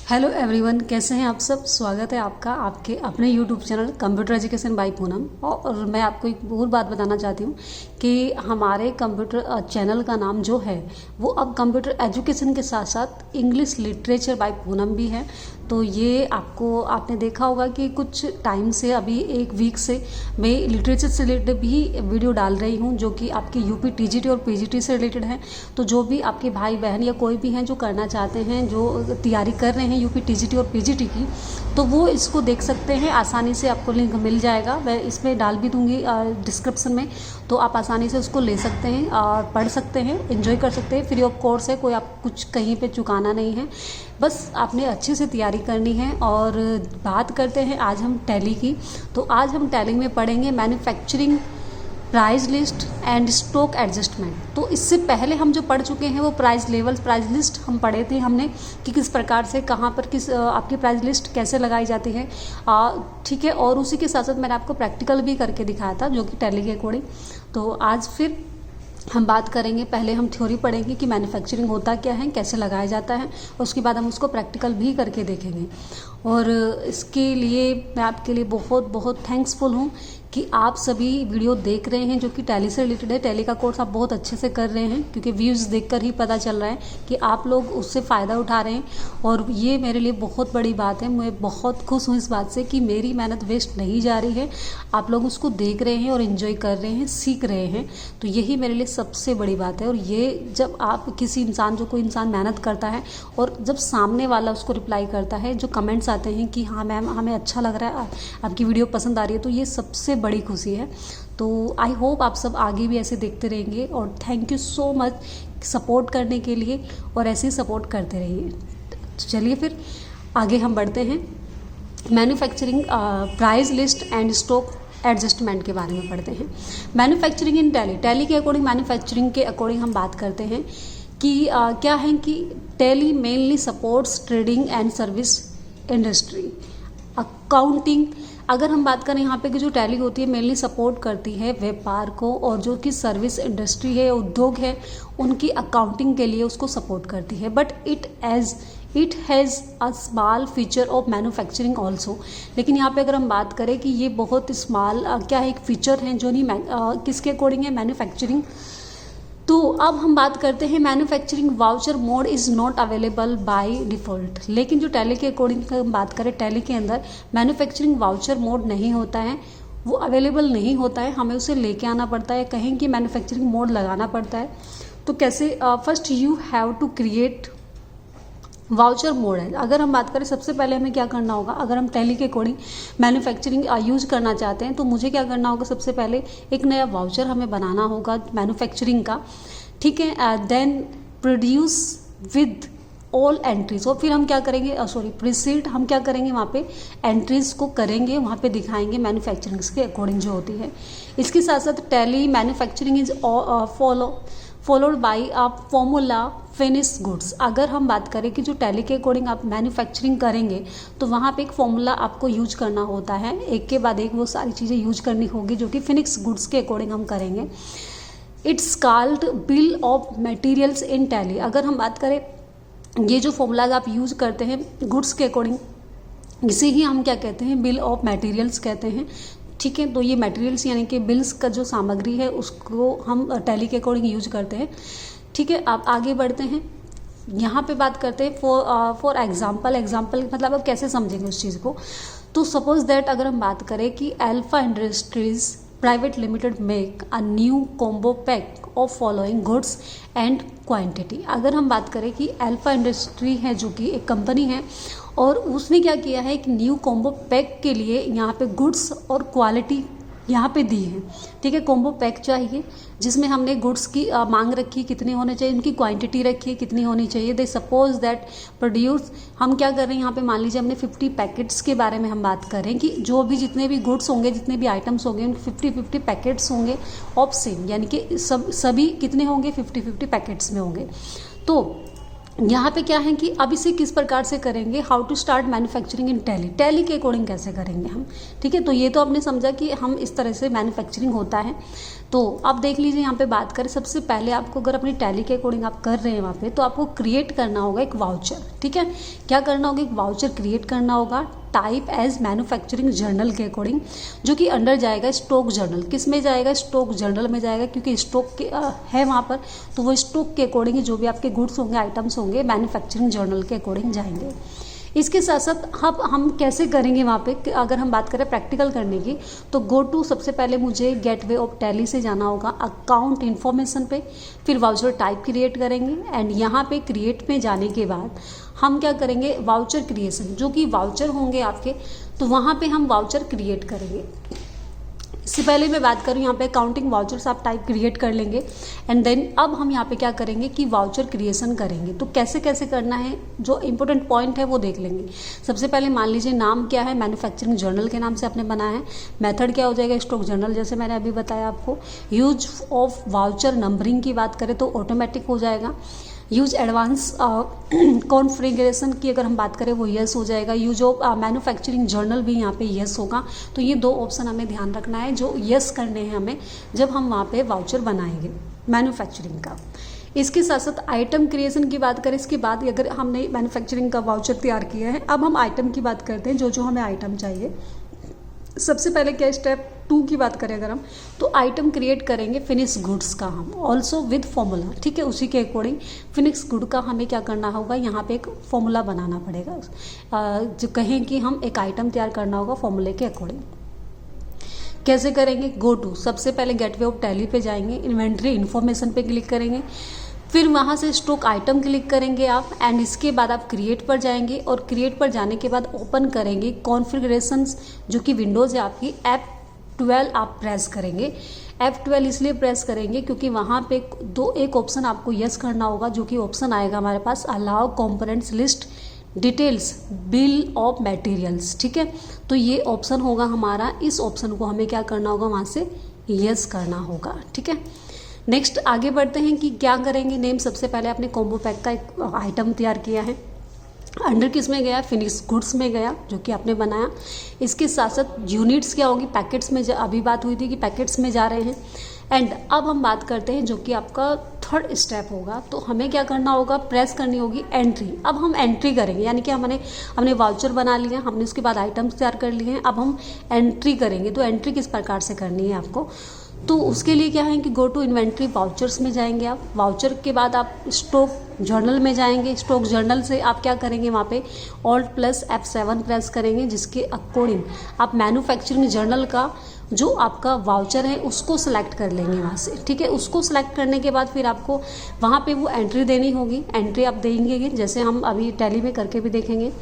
Hello everyone, कैसे हैं आप सब। स्वागत है आपका आपके अपने YouTube channel computer education by Poonam. और मैं आपको एक और बात बताना चाहती हूँ कि हमारे कंप्यूटर चैनल का नाम जो है वो अब कंप्यूटर एजुकेशन के साथ साथ इंग्लिश लिटरेचर बाय पूनम भी है। तो ये आपने देखा होगा कि कुछ टाइम से अभी एक वीक से मैं लिटरेचर से रिलेटेड भी वीडियो डाल रही हूँ जो कि आपकी यूपी टीजीटी और पीजीटी से रिलेटेड है। तो जो भी आपके भाई बहन या कोई भी हैं जो करना चाहते हैं, जो तैयारी कर रहे हैं यूपी टीजीटी और पीजीटी की, तो वो इसको देख सकते हैं। आसानी से आपको लिंक मिल जाएगा, मैं इसमें डाल भी दूंगी डिस्क्रिप्शन में। तो आप आसानी से उसको ले सकते हैं और पढ़ सकते हैं, एंजॉय कर सकते हैं। फ्री ऑफ कोर्स है, कोई आप कुछ कहीं पे चुकाना नहीं है, बस आपने अच्छे से तैयारी करनी है। और बात करते हैं आज हम टैली की। तो आज हम टैली में पढ़ेंगे manufacturing price list and stock adjustment. तो इससे पहले हम जो पढ़ चुके हैं वो प्राइस लेवल, प्राइस लिस्ट हम पढ़े थे हमने कि किस प्रकार से कहाँ पर किस आपकी प्राइस लिस्ट कैसे लगाई जाती है, ठीक है। और उसी के साथ साथ मैंने आपको प्रैक्टिकल भी करके दिखाया था जो कि टैली के अकॉर्डिंग। तो आज फिर हम बात करेंगे, पहले हम थ्योरी पढ़ेंगे कि मैन्युफैक्चरिंग होता क्या है, कैसे लगाया जाता है, और उसके बाद हम उसको प्रैक्टिकल भी करके देखेंगे। और इसके लिए मैं आपके लिए बहुत बहुत थैंक्सफुल हूँ कि आप सभी वीडियो देख रहे हैं जो कि टैली से रिलेटेड है। टैली का कोर्स आप बहुत अच्छे से कर रहे हैं क्योंकि व्यूज़ देखकर ही पता चल रहा है कि आप लोग उससे फ़ायदा उठा रहे हैं। और ये मेरे लिए बहुत बड़ी बात है। मैं बहुत खुश हूँ इस बात से कि मेरी मेहनत वेस्ट नहीं जा रही है, आप लोग उसको देख रहे हैं और एंजॉय कर रहे हैं, सीख रहे हैं। तो यही मेरे लिए सबसे बड़ी बात है। और ये जब आप किसी इंसान, जो कोई इंसान मेहनत करता है और जब सामने वाला उसको रिप्लाई करता है, जो कमेंट्स आते हैं कि हाँ मैम हमें अच्छा लग रहा है, आपकी वीडियो पसंद आ रही है, तो ये सबसे बड़ी खुशी है। तो आई होप आप सब आगे भी ऐसे देखते रहेंगे। और thank you so much support करने के लिए, और ऐसे ही सपोर्ट करते रहिए। तो चलिए फिर आगे हम बढ़ते हैं। Manufacturing price list and stock adjustment के बारे में पढ़ते हैं। मैन्युफैक्चरिंग इन टैली, टैली के अकॉर्डिंग, मैन्युफैक्चरिंग के अकॉर्डिंग हम बात करते हैं कि क्या है कि tally mainly supports trading and service industry, accounting. अगर हम बात करें यहाँ पे कि जो टैली होती है मेनली सपोर्ट करती है व्यापार को, और जो कि सर्विस इंडस्ट्री है, उद्योग है, उनकी अकाउंटिंग के लिए उसको सपोर्ट करती है। But it has a small feature of manufacturing also. लेकिन यहाँ पे अगर हम बात करें कि ये बहुत स्मॉल क्या है, एक फीचर है जो नहीं किसके अकॉर्डिंग है, मैन्युफैक्चरिंग। तो अब हम बात करते हैं manufacturing voucher mode is not available by default. लेकिन जो टैली के अकॉर्डिंग हम बात करें, टैली के अंदर मैन्युफैक्चरिंग वाउचर मोड नहीं होता है, वो अवेलेबल नहीं होता है, हमें उसे लेके आना पड़ता है, कहीं कि मैन्युफैक्चरिंग मोड लगाना पड़ता है। तो कैसे, first you have to create voucher mode है। अगर हम बात करें सबसे पहले हमें क्या करना होगा, अगर हम टैली के अकॉर्डिंग मैन्युफैक्चरिंग यूज़ करना चाहते हैं तो मुझे क्या करना होगा, सबसे पहले एक नया वाउचर हमें बनाना होगा मैन्युफैक्चरिंग का, ठीक है। Then produce with all entries, और फिर हम क्या करेंगे, प्रीसीड हम क्या करेंगे, वहाँ पे एंट्रीज को करेंगे, वहाँ पे दिखाएंगे मैन्युफैक्चरिंग के अकॉर्डिंग जो होती है। इसके साथ साथ tally manufacturing is followed by a formula finish goods. अगर हम बात करें कि जो टैली के अकॉर्डिंग आप मैन्युफैक्चरिंग करेंगे तो वहाँ पे एक फॉर्मूला आपको यूज करना होता है, एक के बाद एक वो सारी चीज़ें यूज करनी होगी जो कि फिनिश गुड्स के अकॉर्डिंग हम करेंगे। It's called bill of materials in tally. अगर हम बात करें ये जो फॉर्मूलाज आप यूज करते हैं गुड्स के अकॉर्डिंग, इसे ही हम क्या कहते हैं, बिल ऑफ मटेरियल्स कहते हैं, ठीक है। तो ये मटेरियल्स यानी कि बिल्स का जो सामग्री है उसको हम टैली के अकॉर्डिंग यूज करते हैं, ठीक है। आप आगे बढ़ते हैं, यहाँ पे बात करते हैं फॉर एग्जाम्पल मतलब आप कैसे समझेंगे उस चीज़ को। तो सपोज दैट अगर हम बात करें कि alpha industries private limited make a new combo pack of following goods and quantity. अगर हम बात करें कि अल्फा इंडस्ट्री है जो कि एक कंपनी है, और उसने क्या किया है, एक न्यू कॉम्बो पैक के लिए यहाँ पे गुड्स और क्वालिटी यहाँ पे दी है, ठीक है। कॉम्बो पैक चाहिए जिसमें हमने गुड्स की मांग रखी कितने होने चाहिए, उनकी क्वांटिटी रखी है कितनी होनी चाहिए। दे सपोज दैट प्रोड्यूस, हम क्या कर रहे हैं यहाँ पे, मान लीजिए हमने 50 पैकेट्स के बारे में हम बात करें कि जो भी जितने भी गुड्स होंगे, जितने भी आइटम्स होंगे, उनके 50-50 पैकेट्स होंगे ऑफ सेम, यानी कि सभी कितने होंगे, 50-50 पैकेट्स में होंगे। तो यहाँ पे क्या है कि अब इसे किस प्रकार से करेंगे, how to start manufacturing in Tally, Tally के अकॉर्डिंग कैसे करेंगे हम, ठीक है। तो ये तो आपने समझा कि हम इस तरह से मैन्युफैक्चरिंग होता है। तो अब देख लीजिए यहाँ पे बात करें, सबसे पहले आपको अगर अपनी टैली के अकॉर्डिंग आप कर रहे हैं वहाँ पे, तो आपको क्रिएट करना होगा एक वाउचर, ठीक है। क्या करना होगा, एक वाउचर क्रिएट करना होगा टाइप एज मैन्युफैक्चरिंग जर्नल के अकॉर्डिंग, जो कि अंडर जाएगा स्टॉक जर्नल। किस में जाएगा, स्टॉक जर्नल में जाएगा, क्योंकि स्टॉक के है वहाँ पर, तो वो स्टॉक के अकॉर्डिंग जो भी आपके गुड्स होंगे, आइटम्स होंगे, मैन्युफैक्चरिंग जर्नल के अकॉर्डिंग जाएंगे। इसके साथ साथ अब हम कैसे करेंगे वहाँ पे, अगर हम बात करें प्रैक्टिकल करने की, तो गो टू सबसे पहले मुझे गेटवे ऑफ टैली से जाना होगा अकाउंट इन्फॉर्मेशन पे, फिर वाउचर टाइप क्रिएट करेंगे एंड यहाँ पे क्रिएट में जाने के बाद हम क्या करेंगे, वाउचर क्रिएशन, जो कि वाउचर होंगे आपके, तो वहाँ पे हम वाउचर क्रिएट करेंगे। इससे पहले मैं बात करूँ यहाँ पे काउंटिंग वाउचर्स आप टाइप क्रिएट कर लेंगे एंड देन अब हम यहाँ पे क्या करेंगे कि वाउचर क्रिएशन करेंगे। तो कैसे कैसे करना है, जो इंपॉर्टेंट पॉइंट है वो देख लेंगे। सबसे पहले मान लीजिए नाम क्या है, मैन्युफैक्चरिंग जर्नल के नाम से आपने बनाया है। मेथड क्या हो जाएगा, स्टॉक जर्नल, जैसे मैंने अभी बताया आपको। यूज ऑफ वाउचर नंबरिंग की बात करें तो ऑटोमेटिक हो जाएगा। यूज एडवांस कॉन्फ़िगरेशन की अगर हम बात करें वो यस हो जाएगा। यूज ऑफ मैन्युफैक्चरिंग जर्नल भी यहाँ पे यस होगा। तो ये दो ऑप्शन हमें ध्यान रखना है जो यस करने हैं हमें जब हम वहाँ पे वाउचर बनाएंगे मैन्युफैक्चरिंग का। इसके साथ साथ आइटम क्रिएशन की बात करें, इसके बाद अगर हमने मैन्युफैक्चरिंग का वाउचर तैयार किया है, अब हम आइटम की बात करते हैं, जो जो हमें आइटम चाहिए। सबसे पहले क्या, स्टेप 2 की बात करें अगर हम, तो आइटम क्रिएट करेंगे फिनिश गुड्स का हम, ऑल्सो विद फॉर्मूला, ठीक है। उसी के अकॉर्डिंग फिनिश गुड का हमें क्या करना होगा, यहाँ पे एक फॉर्मूला बनाना पड़ेगा, जो कहें कि हम एक आइटम तैयार करना होगा फॉर्मूले के अकॉर्डिंग। कैसे करेंगे, गो टू सबसे पहले गेटवे ऑफ टैली पे जाएंगे, इन्वेंट्री इन्फॉर्मेशन पे क्लिक करेंगे, फिर वहाँ से स्टॉक आइटम क्लिक करेंगे आप एंड इसके बाद आप क्रिएट पर जाएंगे और क्रिएट पर जाने के बाद ओपन करेंगे कॉन्फ़िगरेशंस, जो कि विंडोज़ है आपकी, F12 आप प्रेस करेंगे। F12 इसलिए प्रेस करेंगे क्योंकि वहाँ पे एक ऑप्शन आपको यस करना होगा, जो कि ऑप्शन आएगा हमारे पास allow components list details bill of materials, ठीक है। तो ये ऑप्शन होगा हमारा, इस ऑप्शन को हमें क्या करना होगा, वहाँ से यस करना होगा, ठीक है। नेक्स्ट आगे बढ़ते हैं कि क्या करेंगे। नेम सबसे पहले आपने कॉम्बो पैक का एक आइटम तैयार किया है, अंडर किस में गया, फिनिश गुड्स में गया, जो कि आपने बनाया। इसके साथ साथ यूनिट्स क्या होगी, पैकेट्स में, अभी बात हुई थी कि पैकेट्स में जा रहे हैं। एंड अब हम बात करते हैं जो कि आपका थर्ड स्टेप होगा, तो हमें क्या करना होगा, प्रेस करनी होगी एंट्री। अब हम एंट्री करेंगे, यानी कि हमने वाउचर बना लिया, हमने उसके बाद आइटम्स तैयार कर लिए हैं, अब हम एंट्री करेंगे। तो एंट्री किस प्रकार से करनी है आपको, तो उसके लिए क्या है कि गो टू इन्वेंट्री वाउचर्स में जाएंगे आप। वाउचर के बाद आप स्टॉक जर्नल में जाएंगे, स्टॉक जर्नल से आप क्या करेंगे, वहाँ पे Alt+F7 प्रेस करेंगे, जिसके अकॉर्डिंग आप मैन्युफैक्चरिंग जर्नल का जो आपका वाउचर है उसको सिलेक्ट कर लेंगे वहाँ से, ठीक है। उसको सिलेक्ट करने के बाद फिर आपको वहाँ पे वो एंट्री देनी होगी। एंट्री आप देंगे, जैसे हम अभी टैली में करके भी देखेंगे।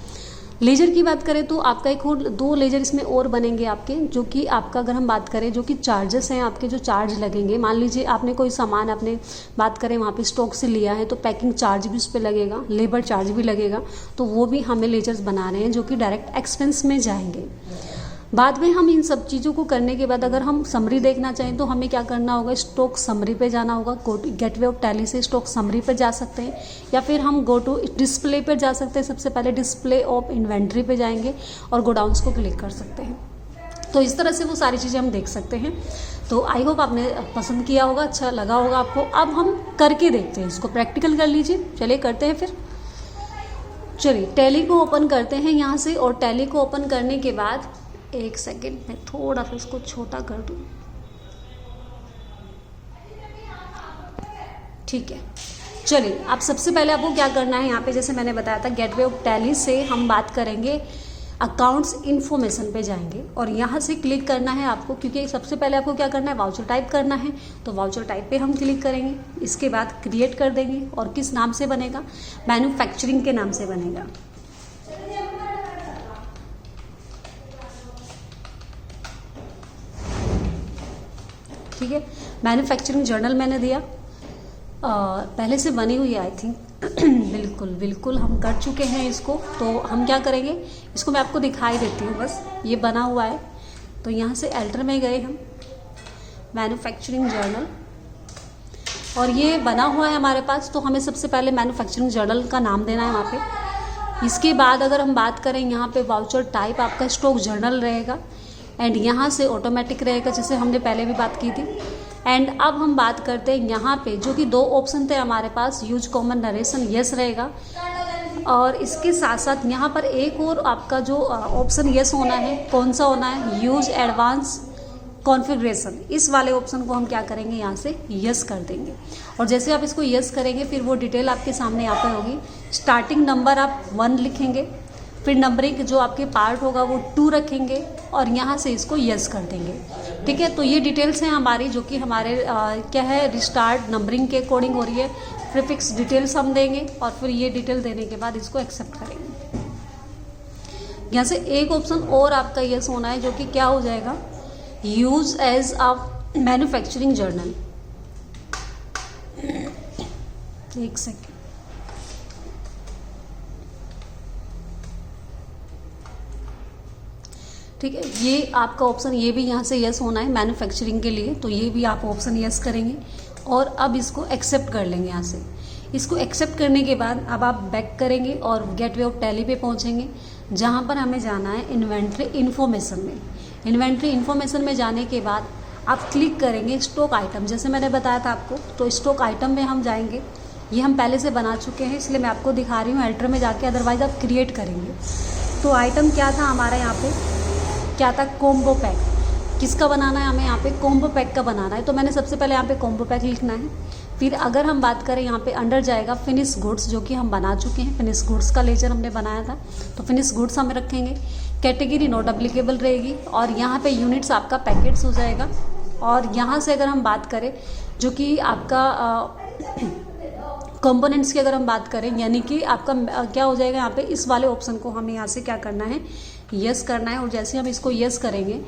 लेजर की बात करें तो आपका एक और 2 लेजर इसमें और बनेंगे आपके, जो कि आपका अगर हम बात करें जो कि चार्जेस हैं आपके, जो चार्ज लगेंगे, मान लीजिए आपने कोई सामान आपने बात करें वहाँ पे स्टॉक से लिया है, तो पैकिंग चार्ज भी उस पर लगेगा, लेबर चार्ज भी लगेगा, तो वो भी हमें लेजर्स बना रहे हैं जो कि डायरेक्ट एक्सपेंस में जाएंगे। बाद में हम इन सब चीज़ों को करने के बाद अगर हम समरी देखना चाहें तो हमें क्या करना होगा, स्टॉक समरी पे जाना होगा। गेटवे ऑफ टैली से स्टॉक समरी पे जा सकते हैं, या फिर हम गो टू डिस्प्ले पर जा सकते हैं। सबसे पहले डिस्प्ले ऑफ इन्वेंट्री पे जाएंगे और गोडाउन्स को क्लिक कर सकते हैं। तो इस तरह से वो सारी चीज़ें हम देख सकते हैं। तो आई होप आपने पसंद किया होगा, अच्छा लगा होगा आपको। अब हम करके देखते हैं, इसको प्रैक्टिकल कर लीजिए। चलिए करते हैं फिर। चलिए टैली को ओपन करते हैं यहाँ से, और टैली को ओपन करने के बाद एक सेकेंड मैं थोड़ा सा इसको छोटा कर दूँ, ठीक है। चलिए अब सबसे पहले आपको क्या करना है, यहाँ पे जैसे मैंने बताया था गेटवे ऑफ टैली से हम बात करेंगे अकाउंट्स इन्फॉर्मेशन पे जाएंगे और यहाँ से क्लिक करना है आपको, क्योंकि सबसे पहले आपको क्या करना है, वाउचर टाइप करना है। तो वाउचर टाइप पे हम क्लिक करेंगे, इसके बाद क्रिएट कर देंगे, और किस नाम से बनेगा, मैन्युफैक्चरिंग के नाम से बनेगा। ठीक है, मैन्युफैक्चरिंग जर्नल मैंने दिया, पहले से बनी हुई है आई थिंक। बिल्कुल हम कर चुके हैं इसको। तो हम क्या करेंगे, इसको मैं आपको दिखाई देती हूँ, बस ये बना हुआ है। तो यहाँ से एल्टर में गए हम, मैन्युफैक्चरिंग जर्नल, और ये बना हुआ है हमारे पास, तो हमें सबसे पहले मैन्युफैक्चरिंग जर्नल का नाम देना है वहाँ पे। इसके बाद अगर हम बात करें यहाँ पे वाउचर टाइप आपका स्टॉक जर्नल रहेगा, एंड यहाँ से ऑटोमेटिक रहेगा जैसे हमने पहले भी बात की थी। एंड अब हम बात करते हैं यहाँ पे जो कि दो ऑप्शन थे हमारे पास, यूज कॉमन नरेशन यस रहेगा, और इसके साथ साथ यहाँ पर एक और आपका जो ऑप्शन यस होना है, कौन सा होना है, यूज एडवांस कॉन्फ़िगरेशन। इस वाले ऑप्शन को हम क्या करेंगे, यहाँ से यस कर देंगे। और जैसे आप इसको यस करेंगे फिर वो डिटेल आपके सामने यहाँ पे होगी। स्टार्टिंग नंबर आप 1 लिखेंगे, फिर नंबरिंग जो आपके पार्ट होगा वो 2 रखेंगे, और यहाँ से इसको यस कर देंगे। ठीक है, तो ये डिटेल्स हैं हमारी जो कि हमारे क्या है, रिस्टार्ट नंबरिंग के अकॉर्डिंग हो रही है। प्रीफिक्स डिटेल्स हम देंगे और फिर ये डिटेल देने के बाद इसको एक्सेप्ट करेंगे। यहाँ से एक ऑप्शन और आपका यस होना है जो कि क्या हो जाएगा, use as a manufacturing journal. एक सेकेंड, ठीक है, ये आपका ऑप्शन ये भी यहाँ से यस होना है मैन्युफैक्चरिंग के लिए, तो ये भी आप ऑप्शन यस करेंगे और अब इसको एक्सेप्ट कर लेंगे। यहाँ से इसको एक्सेप्ट करने के बाद अब आप बैक करेंगे और गेटवे ऑफ टैली पे पहुँचेंगे, जहाँ पर हमें जाना है इन्वेंट्री इन्फॉर्मेशन में। इन्वेंट्री इन्फॉर्मेशन में जाने के बाद आप क्लिक करेंगे स्टॉक आइटम, जैसे मैंने बताया था आपको, तो स्टॉक आइटम में हम जाएंगे। ये हम पहले से बना चुके हैं इसलिए मैं आपको दिखा रही हूँ एल्टर में जाके, अदरवाइज आप क्रिएट करेंगे। तो आइटम क्या था हमारा यहाँ पे, क्या था, कॉम्बो पैक। किसका बनाना है हमें यहाँ पे, कॉम्बो पैक का बनाना है। तो मैंने सबसे पहले यहाँ पे कॉम्बो पैक लिखना है। फिर अगर हम बात करें यहाँ पे अंडर जाएगा फिनिश गुड्स, जो कि हम बना चुके हैं, फिनिश गुड्स का लेजर हमने बनाया था, तो फिनिश गुड्स हम रखेंगे। कैटेगरी नॉट एप्लीकेबल रहेगी, और यहाँ पे यूनिट्स आपका पैकेट्स हो जाएगा। और यहाँ से अगर हम बात करें जो कि आपका कंपोनेंट्स की अगर हम बात करें, यानी कि आपका क्या हो जाएगा यहाँ पे, इस वाले ऑप्शन को हमें यहाँ से क्या करना है, यस करना है। और जैसे हम इसको यस करेंगे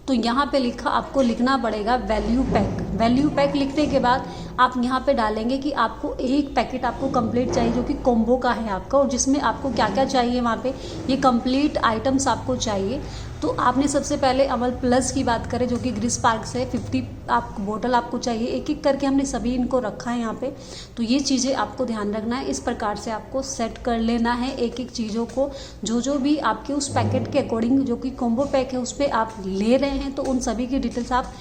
तो यहाँ पे लिखा आपको लिखना पड़ेगा वैल्यू पैक। वैल्यू पैक लिखने के बाद आप यहाँ पे डालेंगे कि आपको एक पैकेट आपको कंप्लीट चाहिए जो कि कॉम्बो का है आपका, और जिसमें आपको क्या क्या चाहिए वहाँ पे ये कंप्लीट आइटम्स आपको चाहिए। तो आपने सबसे पहले अमल प्लस की बात करें जो कि ग्रीस पार्क से 50 आप बोतल आपको चाहिए, एक एक करके हमने सभी इनको रखा है यहाँ पे। तो ये चीज़ें आपको ध्यान रखना है, इस प्रकार से आपको सेट कर लेना है एक एक चीज़ों को, जो जो भी आपके उस पैकेट के अकॉर्डिंग जो कि कॉम्बो पैक है उस पर आप ले रहे हैं, तो उन सभी की डिटेल्स आप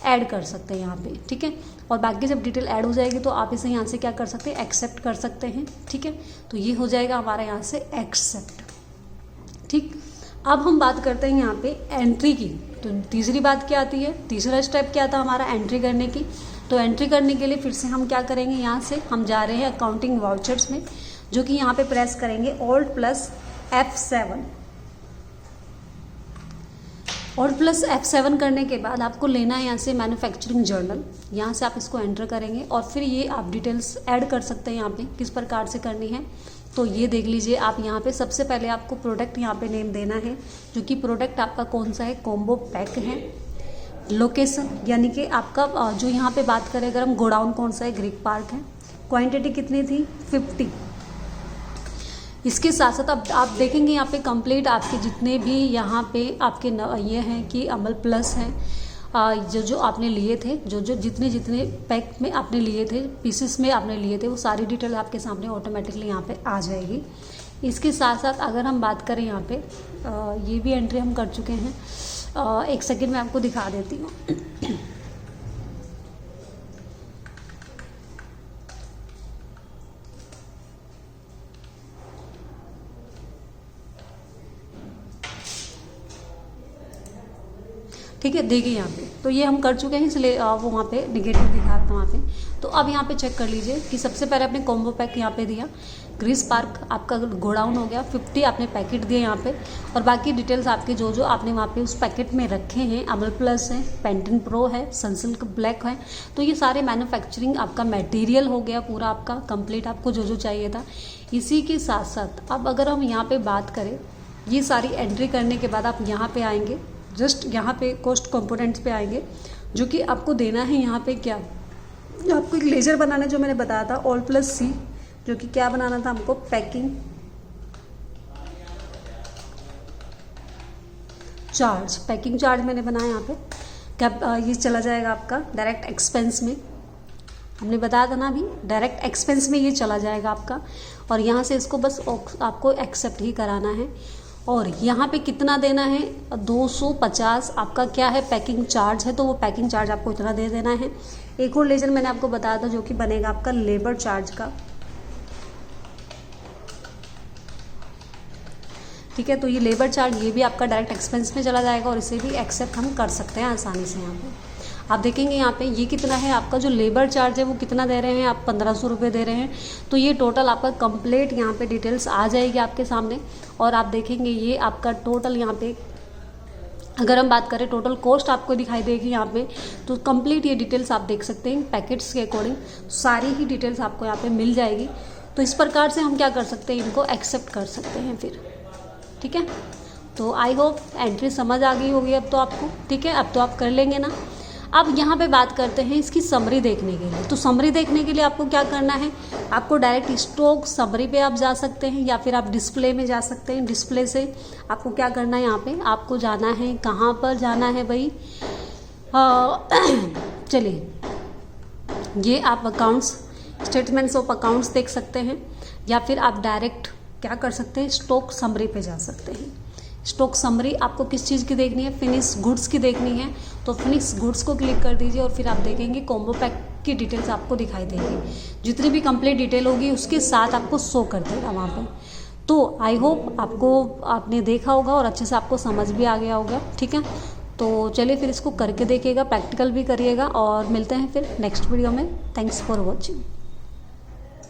ऐड कर सकते हैं यहाँ पे। ठीक है, और बाकी जब डिटेल ऐड हो जाएगी तो आप इसे यहाँ से क्या कर सकते हैं, एक्सेप्ट कर सकते हैं। ठीक है, तो ये हो जाएगा हमारा यहाँ से एक्सेप्ट। ठीक, अब हम बात करते हैं यहाँ पे एंट्री की। तो तीसरी बात क्या आती है, तीसरा स्टेप क्या था हमारा एंट्री करने की। तो एंट्री करने के लिए फिर से हम क्या करेंगे, यहाँ से हम जा रहे हैं अकाउंटिंग वाउचर्स में, जो कि यहाँ पे प्रेस करेंगे Alt + F7। Alt + F7 करने के बाद आपको लेना है यहाँ से मैन्युफैक्चरिंग जर्नल। यहाँ से आप इसको एंटर करेंगे और फिर ये आप डिटेल्स ऐड कर सकते हैं यहाँ पे किस प्रकार से करनी है। तो ये देख लीजिए आप यहाँ पे सबसे पहले आपको प्रोडक्ट यहाँ पे नेम देना है, जो कि प्रोडक्ट आपका कौन सा है, कॉम्बो पैक है। लोकेशन यानी कि आपका जो यहाँ पे बात करें अगर हम गोडाउन कौन सा है, ग्रीक पार्क है। क्वांटिटी कितनी थी, 50। इसके साथ साथ आप देखेंगे यहाँ पे कंप्लीट आपके जितने भी यहाँ पे आपके ये हैं कि अमल प्लस हैं, जो जो आपने लिए थे, जो जो जितने जितने पैक में आपने लिए थे, पीसेस में आपने लिए थे, वो सारी डिटेल आपके सामने ऑटोमेटिकली यहाँ पे आ जाएगी। इसके साथ साथ अगर हम बात करें यहाँ पे ये भी एंट्री हम कर चुके हैं, एक सेकेंड में आपको दिखा देती हूँ। ठीक है, देखिए यहाँ पे तो ये हम कर चुके हैं, इसलिए वो वहाँ पे निगेटिव दिखा रहा था वहाँ पे। तो अब यहाँ पे चेक कर लीजिए कि सबसे पहले आपने कॉम्बो पैक यहाँ पे दिया, ग्रीस पार्क आपका गोडाउन हो गया, 50 आपने पैकेट दिए यहाँ पे, और बाकी डिटेल्स आपके जो जो आपने वहाँ पे उस पैकेट में रखे हैं, अमल प्लस है, पेंटिन प्रो है, सनसिल्क ब्लैक है। तो ये सारे मैन्युफैक्चरिंग आपका मटेरियल हो गया पूरा आपका कंप्लीट, आपको जो जो चाहिए था। इसी के साथ साथ अब अगर हम यहाँ पे बात करें, ये सारी एंट्री करने के बाद आप यहाँ पे आएंगे, जस्ट यहाँ पे कॉस्ट कंपोनेंट्स पे आएंगे, जो कि आपको देना है यहाँ पे क्या, आपको एक लेजर बनाना है जो मैंने बताया था Alt + C, जो कि क्या बनाना था हमको, पैकिंग चार्ज। पैकिंग चार्ज मैंने बनाया यहाँ पे, क्या ये चला जाएगा आपका डायरेक्ट एक्सपेंस में। हमने बताया था ना अभी, डायरेक्ट एक्सपेंस में ये चला जाएगा आपका, और यहाँ से इसको बस आपको एक्सेप्ट ही कराना है। और यहाँ पे कितना देना है, 250 आपका क्या है, पैकिंग चार्ज है, तो वो पैकिंग चार्ज आपको इतना दे देना है। एक और लेजर मैंने आपको बताया था जो कि बनेगा आपका लेबर चार्ज का, ठीक है। तो ये लेबर चार्ज ये भी आपका डायरेक्ट एक्सपेंस में चला जाएगा और इसे भी एक्सेप्ट हम कर सकते हैं आसानी से। यहाँ पे आप देखेंगे यहाँ पे ये कितना है आपका जो लेबर चार्ज है वो कितना दे रहे हैं आप, 1500 रुपये दे रहे हैं। तो ये टोटल आपका कंप्लीट यहाँ पे डिटेल्स आ जाएगी आपके सामने, और आप देखेंगे ये आपका टोटल यहाँ पे अगर हम बात करें टोटल कॉस्ट आपको दिखाई देगी यहाँ पे, तो कंप्लीट ये डिटेल्स आप देख सकते हैं पैकेट्स के अकॉर्डिंग सारी ही डिटेल्स आपको यहाँ पे मिल जाएगी। तो इस प्रकार से हम क्या कर सकते हैं, इनको एक्सेप्ट कर सकते हैं फिर, ठीक है। तो आई होप एंट्री समझ आ गई होगी अब तो आपको, ठीक है। अब तो आप कर लेंगे ना। अब यहाँ पे बात करते हैं इसकी समरी देखने के लिए। तो समरी देखने के लिए आपको क्या करना है, आपको डायरेक्ट स्टॉक समरी पे आप जा सकते हैं या फिर आप डिस्प्ले में जा सकते हैं। डिस्प्ले से आपको क्या करना है, यहाँ पे आपको जाना है, कहाँ पर जाना है भाई, चलिए ये आप अकाउंट्स, स्टेटमेंट्स ऑफ अकाउंट्स देख सकते हैं, या फिर आप डायरेक्ट क्या कर सकते हैं, स्टॉक समरी पे जा सकते हैं। स्टॉक समरी आपको किस चीज़ की देखनी है, फिनिश गुड्स की देखनी है, तो फिनिश गुड्स को क्लिक कर दीजिए और फिर आप देखेंगे कॉम्बो पैक की डिटेल्स आपको दिखाई देगी। जितनी भी कंप्लीट डिटेल होगी उसके साथ आपको शो कर देगा वहाँ पर। तो आई होप आपने देखा होगा और अच्छे से आपको समझ भी आ गया होगा, ठीक है। तो चलिए फिर इसको करके देखिएगा, प्रैक्टिकल भी करिएगा, और मिलते हैं फिर नेक्स्ट वीडियो में। Thanks for watching.